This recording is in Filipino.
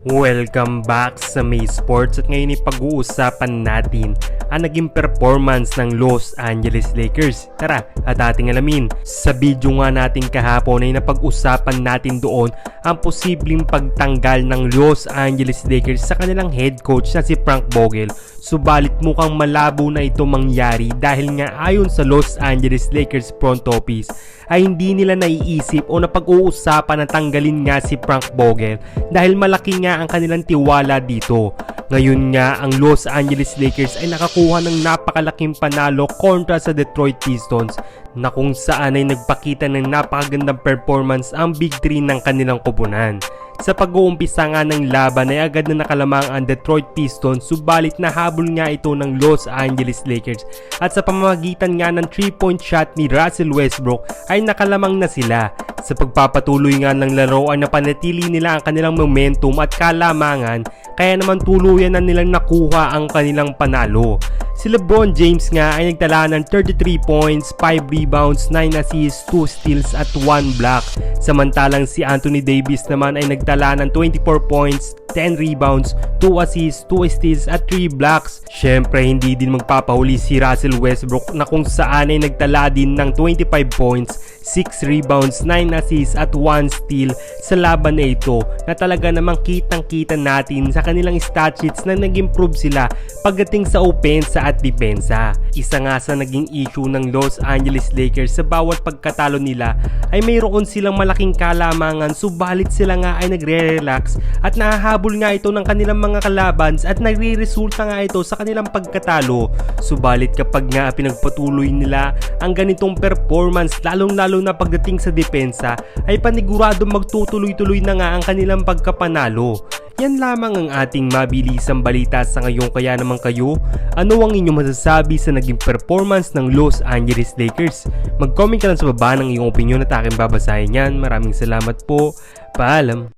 Welcome back sa May Sports at ngayon ay pag-uusapan natin ang naging performance ng Los Angeles Lakers. Tara at ating alamin. Sa video nga natin kahapon ay napag-usapan natin doon ang posibleng pagtanggal ng Los Angeles Lakers sa kanilang head coach na si Frank Vogel. Subalit mukhang malabo na ito mangyari dahil nga ayon sa Los Angeles Lakers front office ay hindi nila naiisip o napag-uusapan na tanggalin nga si Frank Vogel dahil malaki nga ang kanilang tiwala dito. Ngayon nga ang Los Angeles Lakers ay nakakuha ng napakalaking panalo kontra sa Detroit Pistons na kung saan ay nagpakita ng napakagandang performance ang Big 3 ng kanilang koponan. Sa pag-uumpisa nga ng laban ay agad na nakalamang ang Detroit Pistons subalit nahabol nga ito ng Los Angeles Lakers at sa pamamagitan nga ng 3-point shot ni Russell Westbrook ay nakalamang na sila. Sa pagpapatuloy nga ng laro ay napanatili nila ang kanilang momentum at kalamangan kaya naman tuluyan na nilang nakuha ang kanilang panalo. Si LeBron James nga ay nagtala ng 33 points, 5 rebounds, 9 assists, 2 steals at 1 block. Samantalang si Anthony Davis naman ay nagtala ng 24 points, 10 rebounds, 2 assists, 2 steals at 3 blocks. Syempre hindi din magpapahuli si Russell Westbrook na kung saan ay nagtala din ng 25 points, 6 rebounds, 9 assists at 1 steal sa laban na ito na talaga namang kitang-kita natin sa kanilang stat sheets na nag-improve sila pagdating sa opensa at depensa. Isa nga sa naging issue ng Los Angeles Lakers sa bawat pagkatalo nila ay mayroon silang malaking kalamangan subalit sila nga ay nagre-relax at nahahabol nga ito ng kanilang mga kalabans at nagre-resulta nga ito sa kanilang pagkatalo. Subalit kapag nga pinagpatuloy nila ang ganitong performance lalong-lalo na pagdating sa depensa ay panigurado magtutuloy-tuloy na nga ang kanilang pagkapanalo. Yan lamang ang ating mabilisang balita sa ngayon, kaya naman kayo, ano ang inyong masasabi sa naging performance ng Los Angeles Lakers? Mag-comment ka lang sa baba ng iyong opinion at aking babasahin yan. Maraming salamat po. Paalam.